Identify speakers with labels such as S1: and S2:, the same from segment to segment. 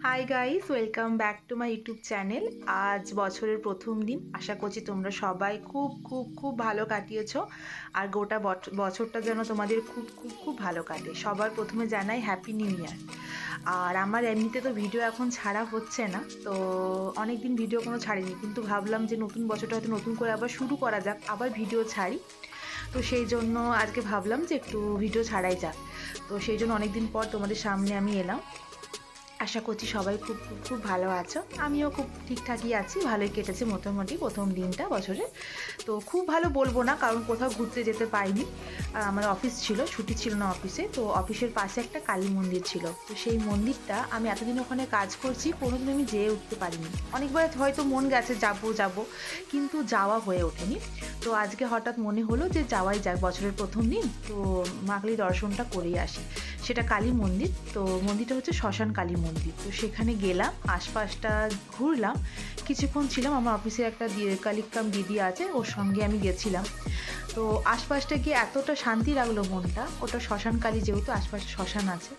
S1: Hi guys, welcome back to my YouTube channel. আজ বছরের প্রথম দিন। আশা করছি তোমরা সবাই খুব খুব খুব ভালো কাটিয়েছো। আর গোটা বছরটা যেন তোমাদের খুব খুব খুব ভালো কাটে। সবার প্রথমে জানাই হ্যাপি নিউ ইয়ার। আর আমার এমনিতে তো ভিডিও এখন ছাড়া হচ্ছে না, তো অনেক দিন ভিডিও কোনো ছাড়িনি, কিন্তু ভাবলাম যে নতুন বছরটা হয়তো নতুন করে আবার শুরু করা যাক, আবার ভিডিও ছাড়ি। তো সেই জন্য আজকে ভাবলাম যে একটু ভিডিও ছাড়াই যাক। তো সেই জন্য অনেক দিন পর তোমাদের সামনে আমি এলাম। আশা করছি সবাই খুব খুব খুব ভালো আছো। আমিও খুব ঠিকঠাকই আছি, ভালোই কেটেছে মোটামুটি প্রথম দিনটা বছরে। তো খুব ভালো বলবো না, কারণ কোথাও ঘুরতে যেতে পাইনি। আমার অফিস ছিল, ছুটি ছিল না অফিসে, তো অফিসের পাশে একটা কালী মন্দির ছিল। তো সেই মন্দিরটা আমি এতদিন ওখানে কাজ করছি, কোনোদিন আমি যেয়ে উঠতে পারিনি। অনেকবার হয়তো মন গেছে যাবো যাবো, কিন্তু যাওয়া হয়ে ওঠেনি। তো আজকে হঠাৎ মনে হলো যে যাওয়াই যাক, বছরের প্রথম দিন, তো মা কালী দর্শনটা করেই আসি। সেটা কালী মন্দির, তো মন্দিরটা হচ্ছে শ্মশান কালী মন্দির। তো সেখানে গেলাম, আশপাশটা ঘুরলাম, কিছুক্ষণ ছিলাম। আমার অফিসে একটা কালিকাম দিদি আছে, ওর সঙ্গে আমি গেছিলাম। তো আশপাশটা গিয়ে এতটা শান্তি লাগলো মনটা। ওটা শ্মশান কালী, যেহেতু আশপাশে শ্মশান আছে,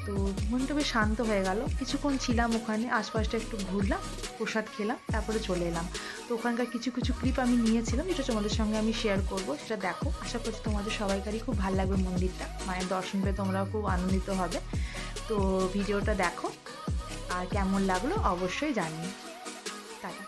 S1: তো মনটা বেশ শান্ত হয়ে গেল। কিছুক্ষণ ছিলাম ওখানে, আশপাশটা একটু ঘুরলাম, প্রসাদ খেলাম, তারপরে চলে এলাম। তো ওখানকার কিছু কিছু ক্লিপ আমি নিয়েছিলাম, যেটা তোমাদের সঙ্গে আমি শেয়ার করব। সেটা দেখো, আশা করছি তোমাদের সবাইকারই খুব ভালো লাগবে মন্দিরটা। মায়ের দর্শন পেয়ে তোমরাও খুব আনন্দিত হবে। তো ভিডিওটা দেখো, আর কেমন লাগলো অবশ্যই জানিও। টাটা।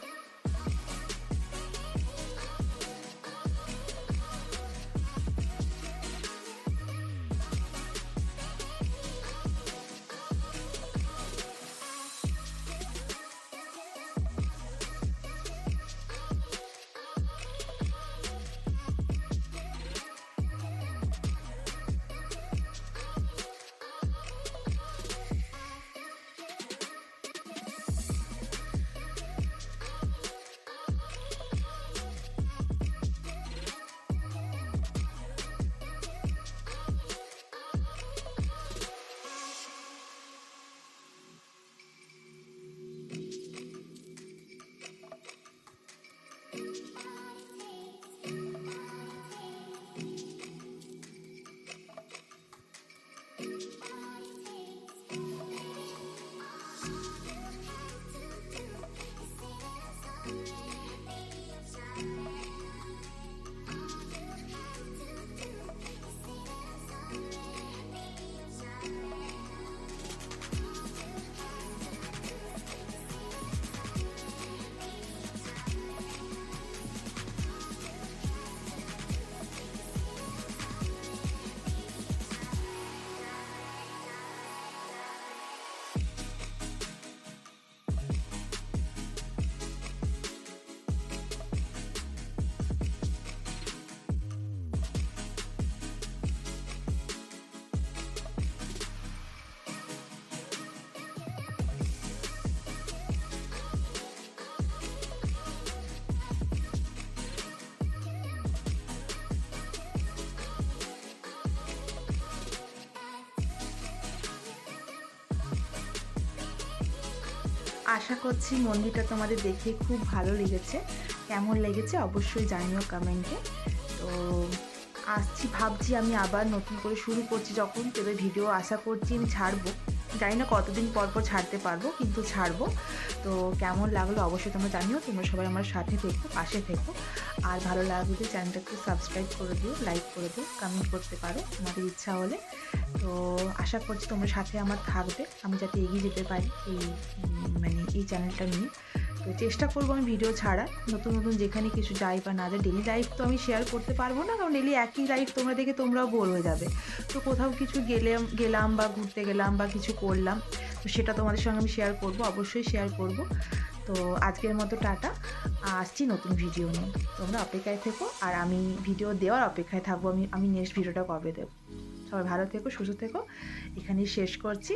S1: আশা করছি মন্দিরটা তোমাদের দেখে খুব ভালো লেগেছে। কেমন লেগেছে অবশ্যই জানিও কমেন্টে। তো আসছি, ভাবছি আমি আবার নতুন করে শুরু করছি যখন, তবে ভিডিও আশা করছি আমি ছাড়বো। জানি না কতদিন পর পর ছাড়তে পারবো, কিন্তু ছাড়বো। তো কেমন লাগলো অবশ্যই তোমরা জানিও। তোমরা সবাই আমার সাথে থেকো, পাশে থেকো। আর ভালো লাগলে চ্যানেলটাকে সাবস্ক্রাইব করে দিও, লাইক করে দিও, কমেন্ট করতে পারো তোমাদের ইচ্ছা হলে। তো আশা করছি তোমরা সাথে আমার থাকবে, আমি যাতে এগিয়ে যেতে পারি এই এই চ্যানেলটা নিয়ে। তো চেষ্টা করবো আমি ভিডিও ছাড়া, নতুন নতুন যেখানে কিছু যাই বা না যাই। ডেলি লাইফ তো আমি শেয়ার করতে পারবো না, কারণ ডেলি একই লাইফ তোমরা দেখে তোমরাও বোর হয়ে যাবে। তো কোথাও কিছু গেলাম বা ঘুরতে গেলাম বা কিছু করলাম, তো সেটা তোমাদের সঙ্গে আমি শেয়ার করব, অবশ্যই শেয়ার করব। তো আজকের মতো টাটা, আসছি নতুন ভিডিও নিয়ে। তোমরা অপেক্ষায় থেকো, আর আমি ভিডিও দেওয়ার অপেক্ষায় থাকবো। আমি নেক্সট ভিডিওটা কবে দেবো। সবাই ভালো থেকো, সুস্থ থেকো। এখানেই শেষ করছি।